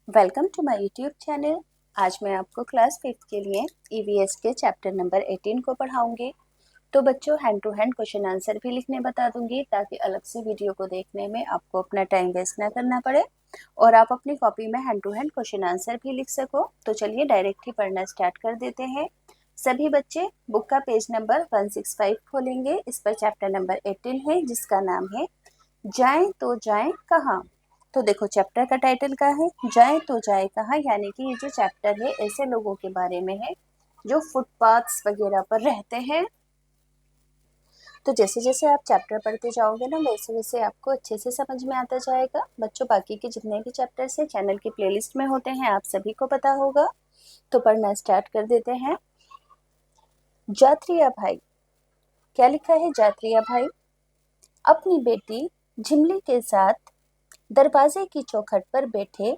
Welcome to my YouTube channel. आज मैं आपको क्लास 5 के लिए ईवीएस के चैप्टर नंबर 18 को पढ़ाऊंगी। तो बच्चों hand to hand question answer भी लिखने बता दूंगी ताकि अलग से वीडियो को देखने में आपको अपना टाइम वेस्ट ना करना पड़े और आप अपनी कॉपी में hand to hand question answer भी लिख सको। तो चलिए डायरेक्ट ही पढ़ना स्टार्ट कर देते हैं। सभी बच्चे बुक का पेज नंबर 165 खोलेंगे। इस पर चैप्टर नंबर 18 है जिसका नाम है जाएं तो जाएं कहाँ। तो देखो चैप्टर का टाइटल क्या है, जाए तो जाए कहाँ, यानी कि ये जो चैप्टर है ऐसे लोगों के बारे में है जो फुटपाथ्स वगैरह पर रहते हैं। तो जैसे जैसे आप चैप्टर पढ़ते जाओगे ना वैसे वैसे आपको अच्छे से समझ में आता जाएगा। बच्चों बाकी के जितने भी चैप्टर्स हैं चैनल की प्लेलिस्ट में होते हैं, आप सभी को पता होगा। तो पढ़ना स्टार्ट कर देते हैं। जात्रिया भाई, क्या लिखा है जात्रिया भाई अपनी बेटी झिमली के साथ दरवाजे की चौखट पर बैठे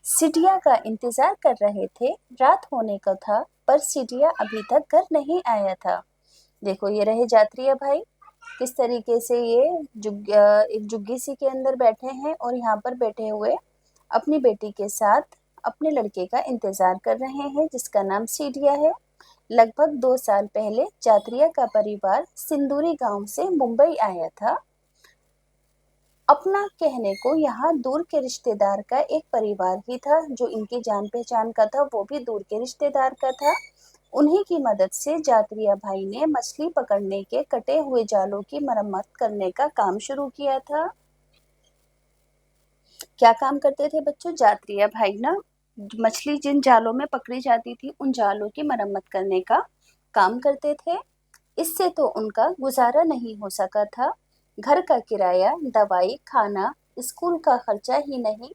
सिडिया का इंतजार कर रहे थे। रात होने को था पर सिडिया अभी तक घर नहीं आया था। देखो ये रहे जात्रिया भाई, किस तरीके से ये एक जुग्गी सी के अंदर बैठे हैं और यहाँ पर बैठे हुए अपनी बेटी के साथ अपने लड़के का इंतजार कर रहे हैं जिसका नाम सिडिया है। लगभग 2 साल पहले जात्रिया का परिवार सिंदूरी गांव से मुंबई आया था। अपना कहने को यहाँ दूर के रिश्तेदार का एक परिवार ही था, जो इनकी जान पहचान का था वो भी दूर के रिश्तेदार का था। उन्हीं की मदद से जात्रिया भाई ने मछली पकड़ने के कटे हुए जालों की मरम्मत करने का काम शुरू किया था। क्या काम करते थे बच्चों जात्रिया भाई ना, मछली जिन जालों में पकड़ी जाती थी उन जालों की मरम्मत करने का काम करते थे। इससे तो उनका गुजारा नहीं हो सका था। घर का किराया, दवाई, खाना, स्कूल का खर्चा ही नहीं,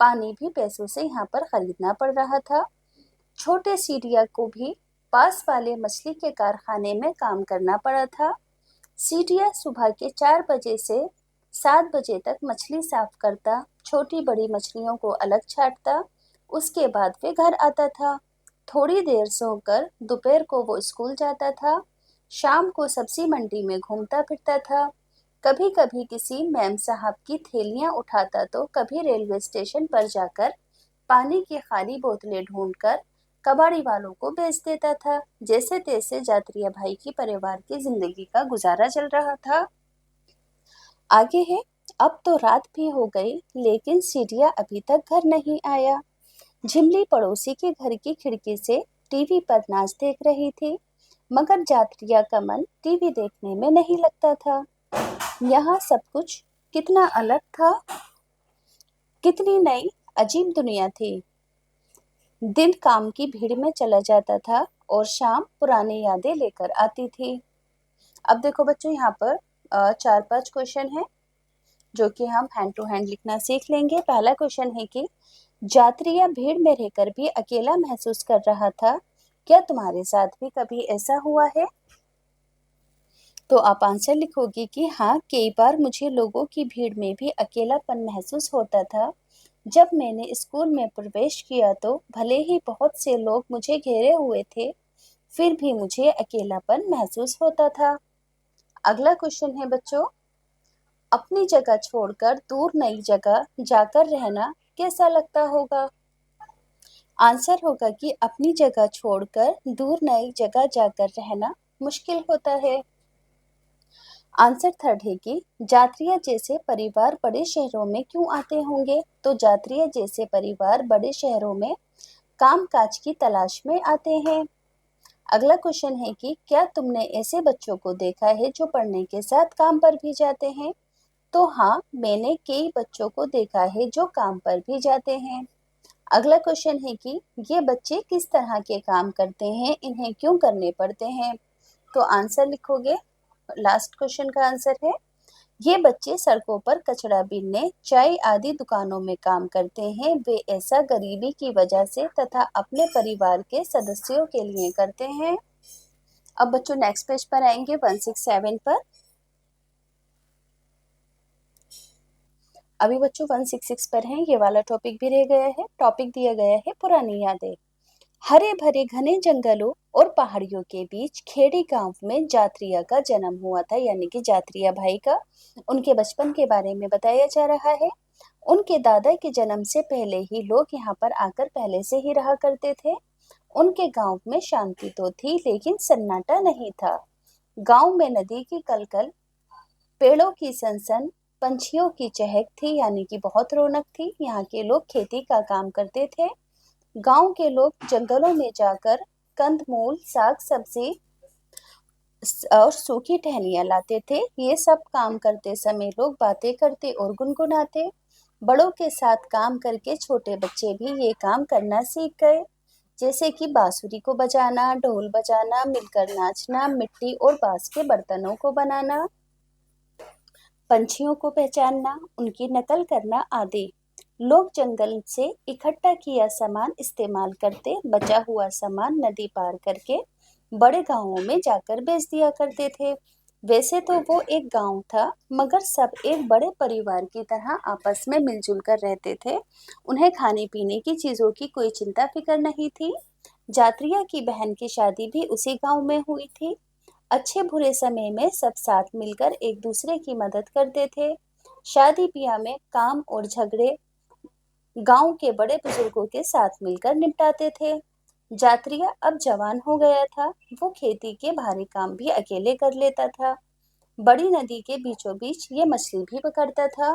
पानी भी पैसों से यहाँ पर खरीदना पड़ रहा था। छोटे सीडिया को भी पास वाले मछली के कारखाने में काम करना पड़ा था। सीडिया सुबह के 4 बजे से 7 बजे तक मछली साफ करता, छोटी बड़ी मछलियों को अलग छांटता। उसके बाद वे घर आता था। थोड़ी देर सोकर दोपहर को वो स्कूल जाता था। शाम को सब्जी मंडी में घूमता फिरता था। कभी कभी किसी मैम साहब की थैलियां उठाता तो कभी रेलवे स्टेशन पर जाकर पानी की खाली बोतलें ढूंढकर कबाड़ी वालों को बेच देता था। जैसे तैसे जात्रिया भाई की परिवार की जिंदगी का गुजारा चल रहा था। आगे है, अब तो रात भी हो गई लेकिन सीढ़िया अभी तक घर नहीं आया। झिमली पड़ोसी के घर की खिड़की से टीवी पर नाच देख रही थी, मगर जात्रिया का मन टीवी देखने में नहीं लगता था। यहाँ सब कुछ कितना अलग था, कितनी नई अजीब दुनिया थी। दिन काम की भीड़ में चला जाता था और शाम पुरानी यादें लेकर आती थी। अब देखो बच्चों यहाँ पर 4-5 क्वेश्चन है जो कि हम हैंड टू हैंड लिखना सीख लेंगे। पहला क्वेश्चन है कि जात्रिया भीड़ में रहकर भी अकेला महसूस कर रहा था। क्या तुम्हारे साथ भी कभी ऐसा हुआ है? तो आप आंसर लिखोगे कि हाँ, कई बार मुझे लोगों की भीड़ में भी अकेलापन महसूस होता था। जब मैंने स्कूल में प्रवेश किया तो भले ही बहुत से लोग मुझे घेरे हुए थे, फिर भी मुझे अकेलापन महसूस होता था। अगला क्वेश्चन है बच्चों, अपनी जगह छोड़कर दूर नई जगह जाकर रहना कैसा लगता होगा? आंसर होगा कि अपनी जगह छोड़कर दूर नई जगह जाकर रहना मुश्किल होता है। आंसर थर्ड है कि जात्रिया जैसे परिवार बड़े शहरों में क्यों आते होंगे? तो जात्रिया जैसे परिवार बड़े शहरों में कामकाज की तलाश में आते हैं। अगला क्वेश्चन है कि क्या तुमने ऐसे बच्चों को देखा है जो पढ़ने के साथ काम पर भी जाते हैं? तो हाँ, मैंने कई बच्चों को देखा है जो काम पर भी जाते हैं। अगला क्वेश्चन है कि ये बच्चे किस तरह के काम करते हैं, इन्हें क्यों करने पड़ते हैं? तो आंसर लिखोगे, लास्ट क्वेश्चन का आंसर है ये बच्चे सड़कों पर कचरा बीनने, चाय आदि दुकानों में काम करते हैं। वे ऐसा गरीबी की वजह से तथा अपने परिवार के सदस्यों के लिए करते हैं। अब बच्चों नेक्स्ट पेज पर आएंगे 167 पर। अभी बच्चों 166 पर हैं, ये वाला टॉपिक भी रह गया है। टॉपिक दिया गया है पुरानी यादें। हरे भरे घने जंगलों और पहाड़ियों के बीच खेड़ी गांव में जात्रिया का जन्म हुआ था, यानी कि जात्रिया भाई का। उनके बचपन के बारे में बताया जा रहा है। उनके दादा के जन्म से पहले ही लोग यहाँ पर आकर पहले से ही रहा करते थे। उनके गांव में शांति तो थी, लेकिन सन्नाटा नहीं था। गांव में नदी की कलकल, पेड़ों की सनसन, पंछियों की चहक थी, यानी कि बहुत रौनक थी। यहाँ के लोग खेती का काम करते थे। गांव के लोग जंगलों में जाकर कंदमूल, साग सब्जी और सूखी टहनियाँ लाते थे। ये सब काम करते समय लोग बातें करते और गुनगुनाते। बड़ों के साथ काम करके छोटे बच्चे भी ये काम करना सीख गए, जैसे कि बांसुरी को बजाना, ढोल बजाना, मिलकर नाचना, मिट्टी और बांस के बर्तनों को बनाना, पंछियों को पहचानना, उनकी नकल करना आदि। लोग जंगल से इकट्ठा किया सामान इस्तेमाल करते, बचा हुआ सामान नदी पार करके बड़े गांवों में जाकर बेच दिया करते थे। वैसे तो वो एक गांव था, मगर सब एक बड़े परिवार की तरह आपस में मिलजुल कर रहते थे। उन्हें खाने पीने की चीजों की कोई चिंता फिक्र नहीं थी। जात्रिया की बहन की शादी भी उसी गांव में हुई थी। अच्छे बुरे समय में सब साथ मिलकर एक दूसरे की मदद करते थे। शादी ब्याह में काम और झगड़े गांव के बड़े बुजुर्गों के साथ मिलकर निपटाते थे। जात्रिया अब जवान हो गया था। वो खेती के भारी काम भी अकेले कर लेता था। बड़ी नदी के बीचों बीच ये मछली भी पकड़ता था।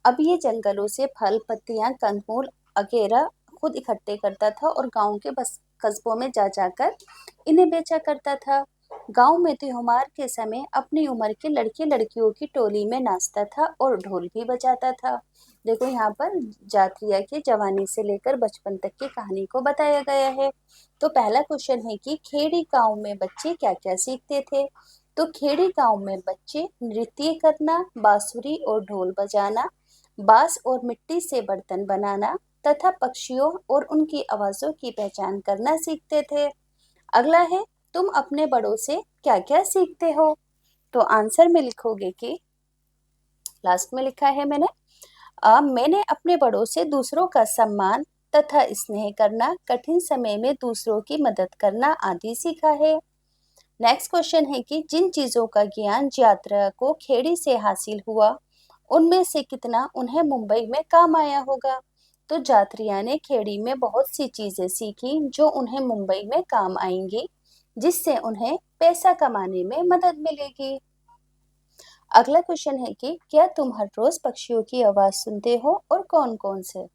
अब ये जंगलों से फल, पत्तियां, कंदमूल वगैरह खुद इकट्ठे करता था और गांव के बस कस्बों में जा जाकर इन्हें बेचा करता था। गांव में त्योहार के समय अपनी उम्र के लड़के लड़कियों की टोली में नाचता था और ढोल भी बजाता था। देखो यहाँ पर जात्रिया के जवानी से लेकर बचपन तक की कहानी को बताया गया है। तो पहला क्वेश्चन है कि खेड़ी गांव में बच्चे क्या क्या सीखते थे। तो खेड़ी गांव में बच्चे नृत्य करना, बांसुरी और ढोल बजाना, बांस और मिट्टी से बर्तन बनाना तथा पक्षियों और उनकी आवाजों की पहचान करना सीखते थे। अगला है, तुम अपने बड़ों से क्या क्या सीखते हो। तो आंसर में लिखोगे कि लास्ट में लिखा है मैंने अपने बड़ों से दूसरों का सम्मान तथा स्नेह करना, कठिन समय में दूसरों की मदद करना आदि सीखा है। नेक्स्ट क्वेश्चन है कि जिन चीजों का ज्ञान यात्रा को खेड़ी से हासिल हुआ, उनमें से कितना उन्हें मुंबई में काम आया होगा। तो यात्रिया ने खेड़ी में बहुत सी चीजें सीखी जो उन्हें मुंबई में काम आएंगी, जिससे उन्हें पैसा कमाने में मदद मिलेगी। अगला क्वेश्चन है कि क्या तुम हर रोज पक्षियों की आवाज सुनते हो और कौन कौन से।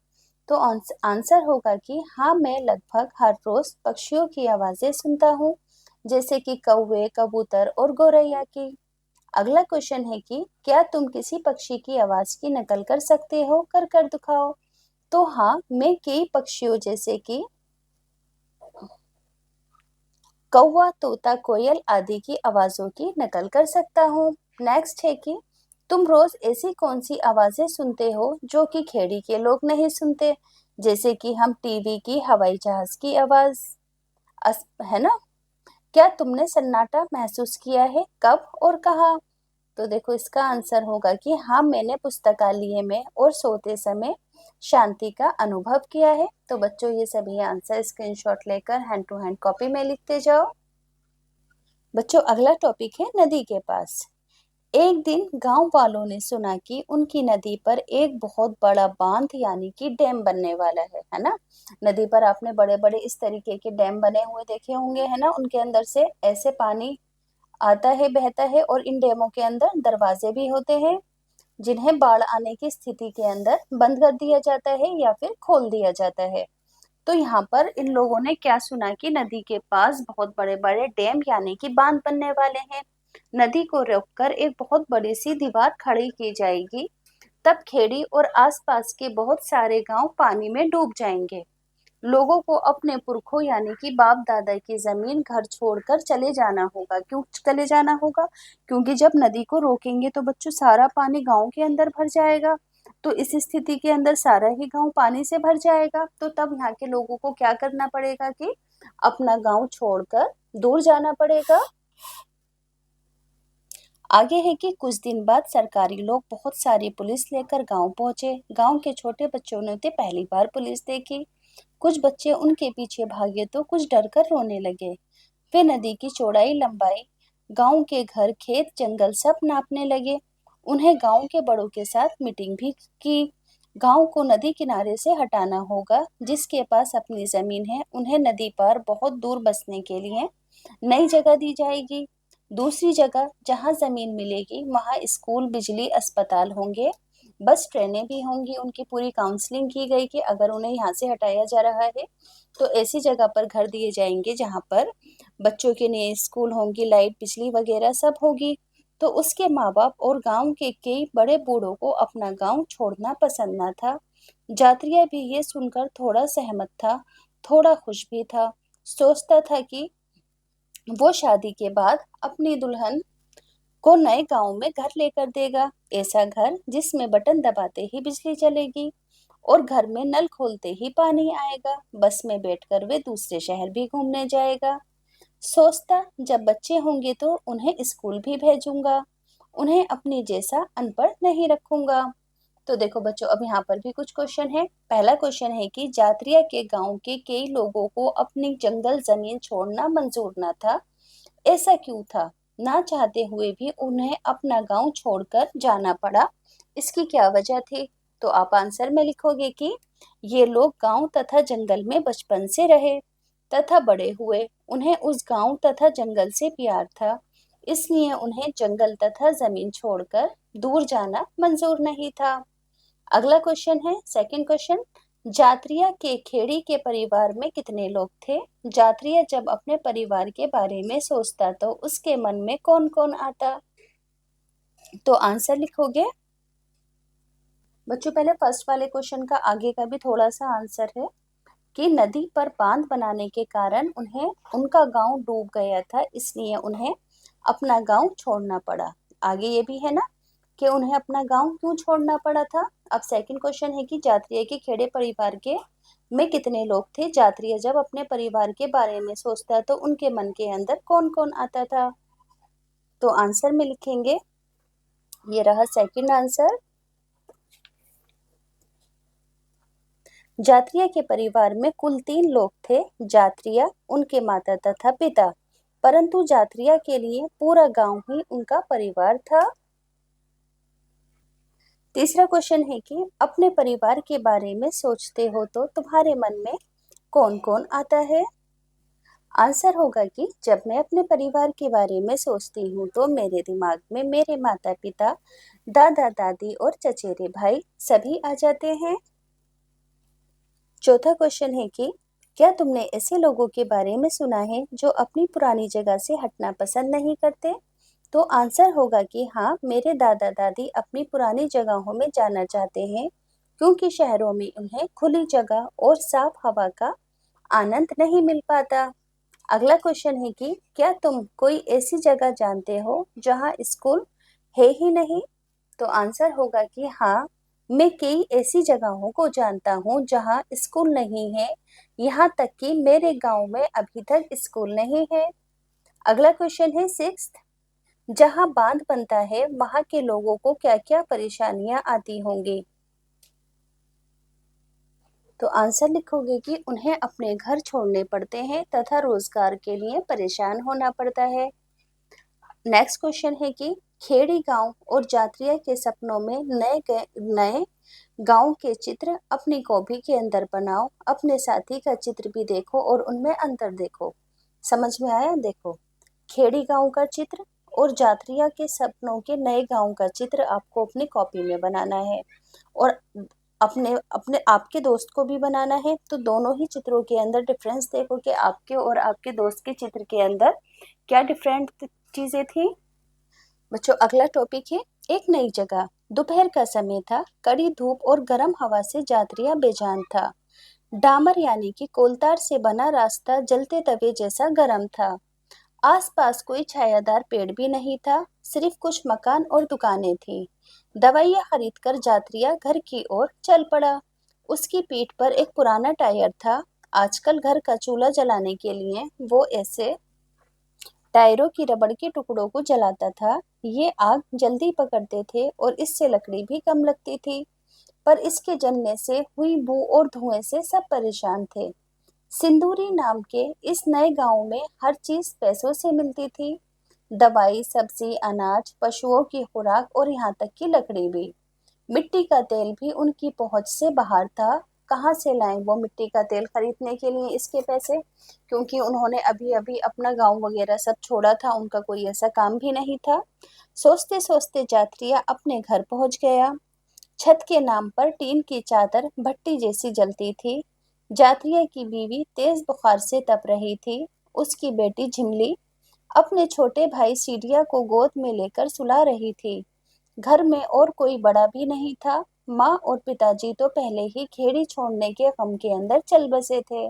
तो आंसर होगा कि हाँ, मैं लगभग हर रोज पक्षियों की आवाजें सुनता हूँ, जैसे कि कौवे, कबूतर और गौरैया की। अगला क्वेश्चन है कि क्या तुम किसी पक्षी की आवाज की नकल कर सकते हो, कर दिखाओ। तो हाँ, मैं कई पक्षियों जैसे कि कौवा, तोता, कोयल आदि की आवाजों की नकल कर सकता हूँ। नेक्स्ट है कि तुम रोज ऐसी कौन सी आवाजें सुनते हो जो कि खेड़ी के लोग नहीं सुनते, जैसे कि हम टीवी की, हवाई जहाज की आवाज, है ना। क्या तुमने सन्नाटा महसूस किया है, कब और कहाँ। तो देखो इसका आंसर होगा कि हाँ, मैंने पुस्तकालय में और सोते समय शांति का अनुभव किया है। तो बच्चों ये सभी आंसर स्क्रीनशॉट लेकर हैंड टू हैंड कॉपी में लिखते जाओ। बच्चों अगला टॉपिक है नदी के पास। एक दिन गांव वालों ने सुना कि उनकी नदी पर एक बहुत बड़ा बांध यानी कि डैम बनने वाला है ना। नदी पर आपने बड़े बड़े इस तरीके के डैम बने हुए देखे होंगे, है ना। उनके अंदर से ऐसे पानी आता है, बहता है, और इन डैमों के अंदर दरवाजे भी होते हैं, जिन्हें बाढ़ आने की स्थिति के अंदर बंद कर दिया जाता है या फिर खोल दिया जाता है। तो यहाँ पर इन लोगों ने क्या सुना कि नदी के पास बहुत बड़े बड़े डैम यानी कि बांध बनने वाले हैं। नदी को रोककर एक बहुत बड़ी सी दीवार खड़ी की जाएगी, तब खेड़ी और आसपास के बहुत सारे गांव पानी में डूब जाएंगे। लोगों को अपने पुरखों यानी कि बाप दादा की जमीन, घर छोड़कर चले जाना होगा। क्यों चले जाना होगा? क्योंकि जब नदी को रोकेंगे तो बच्चों सारा पानी गांव के अंदर भर जाएगा। तो इस स्थिति के अंदर सारा ही गांव पानी से भर जाएगा। तो तब यहाँ के लोगों को क्या करना पड़ेगा कि अपना गांव छोड़कर दूर जाना पड़ेगा। आगे है कि कुछ दिन बाद सरकारी लोग बहुत सारी पुलिस लेकर गांव पहुंचे। गांव के छोटे बच्चों ने तो पहली बार पुलिस देखी। कुछ बच्चे उनके पीछे भागे तो कुछ डरकर रोने लगे। वे नदी की चौड़ाई, लंबाई, गांव के घर, खेत, जंगल सब नापने लगे उन्हें गांव के बड़ों के साथ मीटिंग भी की। गांव को नदी किनारे से हटाना होगा। जिसके पास अपनी जमीन है उन्हें नदी पार बहुत दूर बसने के लिए नई जगह दी जाएगी। दूसरी जगह जहां जमीन मिलेगी वहां स्कूल, बिजली, अस्पताल होंगे। बस ट्रेनें भी होंगी। उनकी पूरी काउंसलिंग की गई कि अगर उन्हें यहाँ से हटाया जा रहा है तो ऐसी जगह पर घर दिए जाएंगे जहां पर बच्चों के लिए स्कूल होंगी, लाइट, बिजली वगैरह सब होगी। तो उसके माँ बाप और गांव के कई बड़े बूढ़ों को अपना गांव छोड़ना पसंद न था। जात्रिया भी ये सुनकर थोड़ा सहमत था, थोड़ा खुश भी था। सोचता था कि वो शादी के बाद अपनी दुल्हन को नए गांव में घर लेकर देगा। ऐसा घर जिसमें बटन दबाते ही बिजली चलेगी और घर में नल खोलते ही पानी आएगा। बस में बैठकर वे दूसरे शहर भी घूमने जाएगा। सोचता जब बच्चे होंगे तो उन्हें स्कूल भी भेजूंगा, उन्हें अपनी जैसा अनपढ़ नहीं रखूंगा। तो देखो बच्चों, अब यहाँ पर भी कुछ क्वेश्चन है। पहला क्वेश्चन है कि जात्रिया के गांव के कई लोगों को अपनी जंगल जमीन छोड़ना मंजूर न था। ऐसा क्यों था? ना चाहते हुए भी उन्हें अपना गांव छोड़कर जाना पड़ा। इसकी क्या वजह थी? तो आप आंसर में लिखोगे कि ये लोग गांव तथा जंगल में बचपन से रहे तथा बड़े हुए। उन्हें उस गांव तथा जंगल से प्यार था, इसलिए उन्हें जंगल तथा जमीन छोड़कर दूर जाना मंजूर नहीं था। अगला क्वेश्चन है, सेकंड क्वेश्चन। जात्रिया के खेड़ी के परिवार में कितने लोग थे? जात्रिया जब अपने परिवार के बारे में सोचता तो उसके मन में कौन कौन आता? तो आंसर लिखोगे। बच्चों पहले फर्स्ट वाले क्वेश्चन का आगे का भी थोड़ा सा आंसर है कि नदी पर बांध बनाने के कारण उन्हें उनका गांव डूब गया था, इसलिए उन्हें अपना गांव छोड़ना पड़ा। आगे ये भी है ना कि उन्हें अपना गांव क्यों छोड़ना पड़ा था। अब सेकंड क्वेश्चन है कि जात्रिया के खेड़े परिवार के में कितने लोग थे? जात्रिया जब अपने परिवार के बारे में सोचता तो उनके मन के अंदर कौन कौन आता था? तो आंसर में लिखेंगे, ये रहा सेकंड आंसर। जात्रिया के परिवार में कुल 3 लोग थे, जात्रिया, उनके माता तथा पिता। परंतु जात्रिया के लिए पूरा गांव ही उनका परिवार था। तीसरा क्वेश्चन है कि अपने परिवार के बारे में सोचते हो तो तुम्हारे मन में कौन कौन आता है? आंसर होगा कि जब मैं अपने परिवार के बारे में सोचती हूँ तो मेरे दिमाग में मेरे माता पिता, दादा दादी और चचेरे भाई सभी आ जाते हैं। चौथा क्वेश्चन है कि क्या तुमने ऐसे लोगों के बारे में सुना है जो अपनी पुरानी जगह से हटना पसंद नहीं करते? तो आंसर होगा कि हाँ, मेरे दादा दादी अपनी पुरानी जगहों में जाना चाहते हैं क्योंकि शहरों में उन्हें खुली जगह और साफ हवा का आनंद नहीं मिल पाता। अगला क्वेश्चन है कि क्या तुम कोई ऐसी जगह जानते हो जहाँ स्कूल है ही नहीं? तो आंसर होगा कि हाँ, मैं कई ऐसी जगहों को जानता हूँ जहाँ स्कूल नहीं है। यहाँ तक कि मेरे गांव में अभी तक स्कूल नहीं है। अगला क्वेश्चन है सिक्स्थ। जहाँ बांध बनता है वहाँ के लोगों को क्या क्या परेशानियां आती होंगी? तो आंसर लिखोगे कि उन्हें अपने घर छोड़ने पड़ते हैं तथा रोजगार के लिए परेशान होना पड़ता है। नेक्स्ट क्वेश्चन है कि खेड़ी गांव और जात्रिया के सपनों में नए गांव के चित्र अपनी कॉपी के अंदर बनाओ। अपने साथी का चित्र भी देखो और उनमें अंतर देखो। समझ में आया? देखो, खेड़ी गांव का चित्र और जात्रिया के सपनों के नए गांव का चित्र आपको अपनी कॉपी में बनाना है और अपने अपने आपके दोस्त को भी बनाना है। तो दोनों ही चित्रों के अंदर डिफरेंस देखो कि आपके और आपके दोस्त के चित्र के अंदर क्या डिफरेंट चीजें थी। बच्चों अगला टॉपिक है एक नई जगह। दोपहर का समय था, कड़ी धूप और गर्म हवा से जात्रिया बेजान था। डामर यानी कि कोलतार से बना रास्ता जलते तवे जैसा गर्म था। आसपास कोई छायादार पेड़ भी नहीं था, सिर्फ कुछ मकान और दुकानें थीं। दवाइयाँ खरीदकर जात्रिया घर की ओर चल पड़ा। उसकी पीठ पर एक पुराना टायर था। आजकल घर का चूल्हा जलाने के लिए वो ऐसे टायरों की रबड़ के टुकड़ों को जलाता था। ये आग जल्दी पकड़ते थे और इससे लकड़ी भी कम लगती थी, पर इसके जलने से हुई बू और धुएं से सब परेशान थे। सिंदूरी नाम के इस नए गांव में हर चीज पैसों से मिलती थी। दवाई, सब्जी, अनाज, पशुओं की खुराक और यहाँ तक कि लकड़ी भी। मिट्टी का तेल भी उनकी पहुंच से बाहर था। कहाँ से लाएं वो मिट्टी का तेल खरीदने के लिए इसके पैसे, क्योंकि उन्होंने अभी अभी अपना गांव वगैरह सब छोड़ा था, उनका कोई ऐसा काम भी नहीं था। सोचते सोचते जात्रिया अपने घर पहुंच गया। छत के नाम पर टीन की चादर भट्टी जैसी जलती थी। जात्रिया की बीवी तेज बुखार से तप रही थी। उसकी बेटी झिमली अपने छोटे भाई सीढ़िया को गोद में लेकर सुला रही थी। घर में और कोई बड़ा भी नहीं था। माँ और पिताजी तो पहले ही खेड़ी छोड़ने के गम के अंदर चल बसे थे।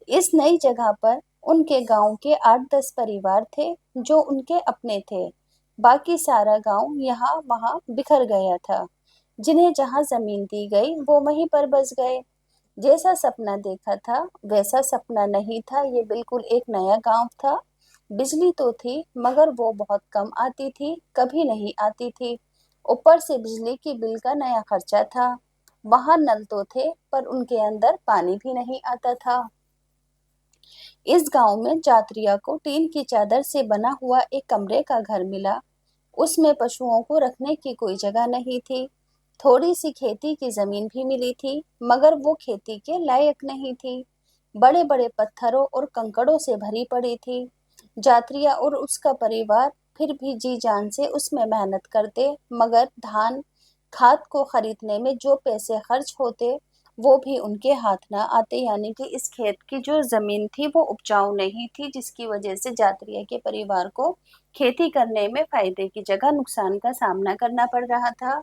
इस नई जगह पर उनके गांव के 8-10 परिवार थे जो उनके अपने थे। बाकी सारा गांव यहाँ वहाँ बिखर गया था। जिन्हें जहाँ जमीन दी गई वो वहीं पर बस गए। जैसा सपना देखा था वैसा सपना नहीं था, ये बिल्कुल एक नया गांव था। बिजली तो थी मगर वो बहुत कम आती थी, कभी नहीं आती थी। ऊपर से बिजली की बिल का नया खर्चा था। वहां नल तो थे पर उनके अंदर पानी भी नहीं आता था। इस गांव में जात्रिया को टीन की चादर से बना हुआ एक कमरे का घर मिला। उसमें पशुओं को रखने की कोई जगह नहीं थी। थोड़ी सी खेती की जमीन भी मिली थी मगर वो खेती के लायक नहीं थी। बड़े बड़े पत्थरों और कंकड़ों से भरी पड़ी थी। जात्रिया और उसका परिवार फिर भी जी जान से उसमें मेहनत करते, मगर धान खाद को खरीदने में जो पैसे खर्च होते वो भी उनके हाथ ना आते, यानी कि इस खेत की जो जमीन थी वो उपजाऊ नहीं थी, जिसकी वजह से जात्रिया के परिवार को खेती करने में फायदे की जगह नुकसान का सामना करना पड़ रहा था।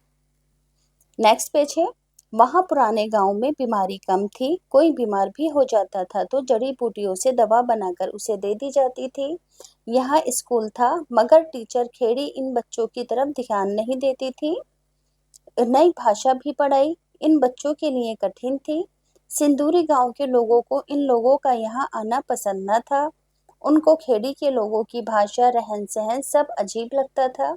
नेक्स्ट पेज है। वहां पुराने गांव में बीमारी कम थी। कोई बीमार भी हो जाता था तो जड़ी बूटियों से दवा बनाकर उसे दे दी जाती थी। यहाँ स्कूल था मगर टीचर खेड़ी इन बच्चों की तरफ ध्यान नहीं देती थी। नई भाषा भी पढ़ाई इन बच्चों के लिए कठिन थी। सिंदूरी गांव के लोगों को इन लोगों का यहाँ आना पसंद न था। उनको खेड़ी के लोगों की भाषा, रहन सहन सब अजीब लगता था।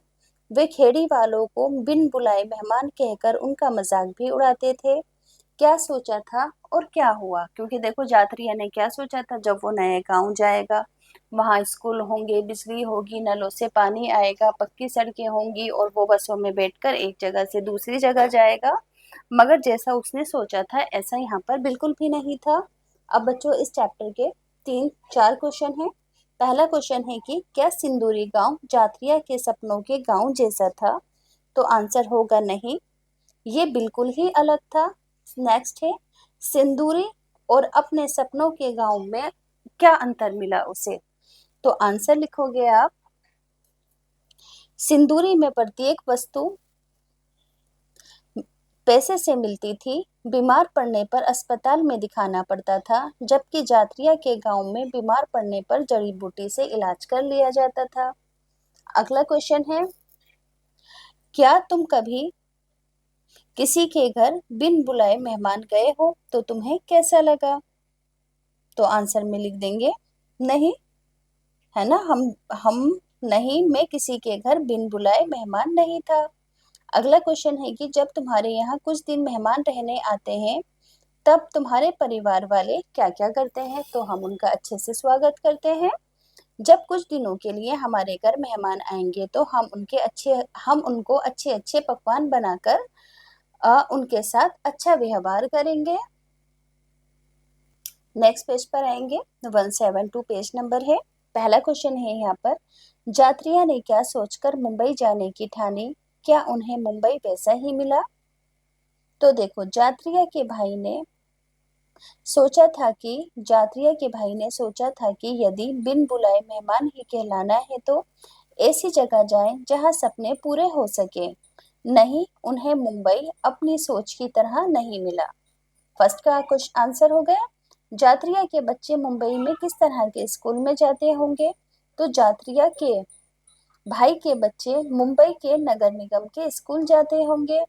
वे खेड़ी वालों को बिन बुलाए मेहमान कहकर उनका मजाक भी उड़ाते थे। क्या सोचा था और क्या हुआ, क्योंकि देखो जात्रिया ने क्या सोचा था, जब वो नए गांव जाएगा वहां स्कूल होंगे, बिजली होगी, नलों से पानी आएगा, पक्की सड़कें होंगी और वो बसों में बैठकर एक जगह से दूसरी जगह जाएगा। मगर जैसा उसने सोचा था ऐसा यहाँ पर बिल्कुल भी नहीं था। अब बच्चों इस चैप्टर के 3-4 क्वेश्चन हैं। पहला क्वेश्चन है कि क्या सिंदूरी गांव जात्रिया के सपनों के गांव जैसा था? तो आंसर होगा नहीं, ये बिल्कुल ही अलग था। नेक्स्ट है, सिंदूरी और अपने सपनों के गांव में क्या अंतर मिला उसे? तो आंसर लिखोगे आप, सिंदूरी में प्रत्येक वस्तु पैसे से मिलती थी। बीमार पड़ने पर अस्पताल में दिखाना पड़ता था, जबकि जात्रिया के गांव में बीमार पड़ने पर जड़ी बूटी से इलाज कर लिया जाता था। अगला क्वेश्चन है, क्या तुम कभी किसी के घर बिन बुलाए मेहमान गए हो तो तुम्हें कैसा लगा? तो आंसर में लिख देंगे नहीं, है ना। हम नहीं, मैं किसी के घर बिन बुलाए मेहमान नहीं था। अगला क्वेश्चन है कि जब तुम्हारे यहाँ कुछ दिन मेहमान रहने आते हैं तब तुम्हारे परिवार वाले क्या क्या करते हैं? तो हम उनका अच्छे से स्वागत करते हैं। जब कुछ दिनों के लिए हमारे घर मेहमान आएंगे तो हम उनको अच्छे अच्छे पकवान बनाकर उनके साथ अच्छा व्यवहार करेंगे। नेक्स्ट पेज पर आएंगे, 172 पेज नंबर है। पहला क्वेश्चन है यहाँ पर, जात्रिया ने क्या सोचकर मुंबई जाने की ठानी? क्या उन्हें मुंबई वैसा ही मिला? तो देखो, जात्रिया के भाई ने सोचा था कि यदि बिन बुलाए मेहमान ही कहलाना है तो ऐसी जगह जाएं जहां सपने पूरे हो सके। नहीं, उन्हें मुंबई अपनी सोच की तरह नहीं मिला। फर्स्ट का कुछ आंसर हो गया। जात्रिया के बच्चे मुंबई में किस तरह के स्कूल में जाते होंगे? तो जात्रिया के भाई के बच्चे मुंबई के नगर निगम के स्कूल जाते होंगे।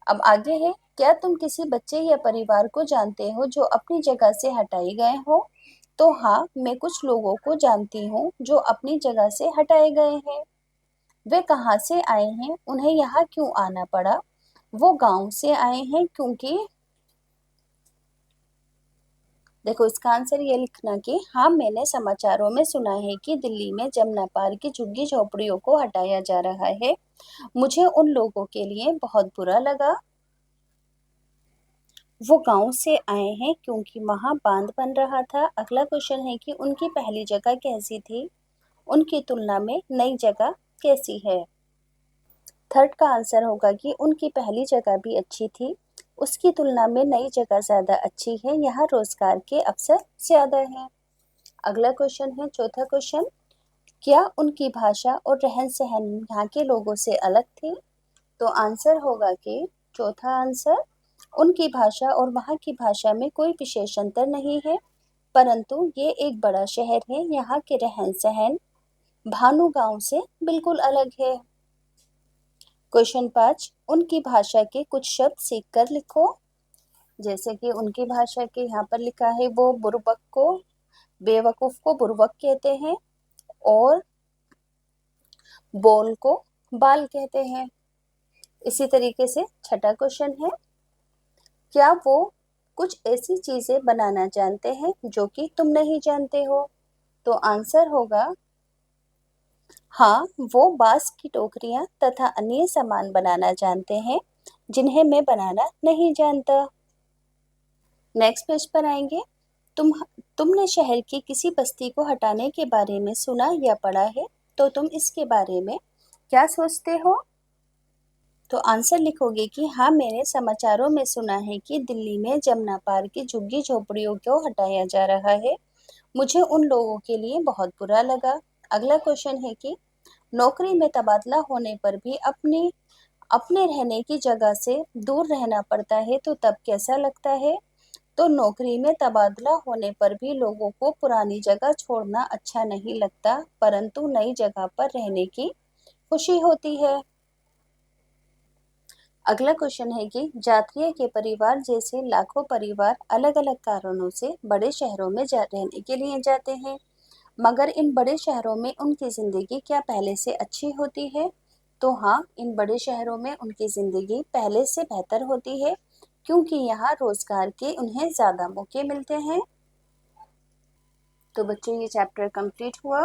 अब आगे है, क्या तुम किसी बच्चे या परिवार को जानते हो जो अपनी जगह से हटाए गए हो? तो हाँ, मैं कुछ लोगों को जानती हूँ जो अपनी जगह से हटाए गए हैं। वे कहाँ से आए हैं, उन्हें यहाँ क्यों आना पड़ा? वो गांव से आए हैं क्योंकि देखो इसका आंसर ये लिखना कि हाँ मैंने समाचारों में सुना है कि दिल्ली में जमुना पार की झुग्गी झोपड़ियों को हटाया जा रहा है। मुझे उन लोगों के लिए बहुत बुरा लगा। वो गांव से आए हैं क्योंकि वहां बांध बन रहा था। अगला क्वेश्चन है कि उनकी पहली जगह कैसी थी? उनकी तुलना में नई जगह कैसी है? थर्ड का आंसर होगा कि उनकी पहली जगह भी अच्छी थी, उसकी तुलना में नई जगह ज़्यादा अच्छी है, यहाँ रोजगार के अवसर ज़्यादा हैं। अगला क्वेश्चन है चौथा क्वेश्चन, क्या उनकी भाषा और रहन सहन यहाँ के लोगों से अलग थी? तो आंसर होगा कि चौथा आंसर, उनकी भाषा और वहाँ की भाषा में कोई विशेष अंतर नहीं है, परंतु ये एक बड़ा शहर है, यहाँ के रहन सहन भानु गांव से बिल्कुल अलग है। क्वेश्चन 5, उनकी भाषा के कुछ शब्द सीख कर लिखो। जैसे कि उनकी भाषा के यहाँ पर लिखा है, वो बुर्बक को, बेवकूफ को बुर्बक कहते हैं और बोल को बाल कहते हैं। इसी तरीके से छठा क्वेश्चन है, क्या वो कुछ ऐसी चीजें बनाना जानते हैं जो कि तुम नहीं जानते हो? तो आंसर होगा हाँ, वो बांस की टोकरियां तथा अन्य सामान बनाना जानते हैं जिन्हें मैं बनाना नहीं जानता। नेक्स्ट पेज पर आएंगे। तुम तुमने शहर की किसी बस्ती को हटाने के बारे में सुना या पढ़ा है, तो तुम इसके बारे में क्या सोचते हो? तो आंसर लिखोगे कि हाँ मैंने समाचारों में सुना है कि दिल्ली में जमुना पार की झुग्गी झोपड़ियों को हटाया जा रहा है। मुझे उन लोगों के लिए बहुत बुरा लगा। अगला क्वेश्चन है कि नौकरी में तबादला होने पर भी अपने अपने रहने की जगह से दूर रहना पड़ता है, तो तब कैसा लगता है? तो नौकरी में तबादला होने पर भी लोगों को पुरानी जगह छोड़ना अच्छा नहीं लगता, परंतु नई जगह पर रहने की खुशी होती है। अगला क्वेश्चन है कि जातीय के परिवार जैसे लाखों परिवार अलग अलग कारणों से बड़े शहरों में रहने के लिए जाते हैं, मगर इन बड़े शहरों में उनकी जिंदगी क्या पहले से अच्छी होती है? तो हाँ, इन बड़े शहरों में उनकी जिंदगी पहले से बेहतर होती है, क्योंकि यहाँ रोजगार के उन्हें ज्यादा मौके मिलते हैं। तो बच्चों ये चैप्टर कंप्लीट हुआ।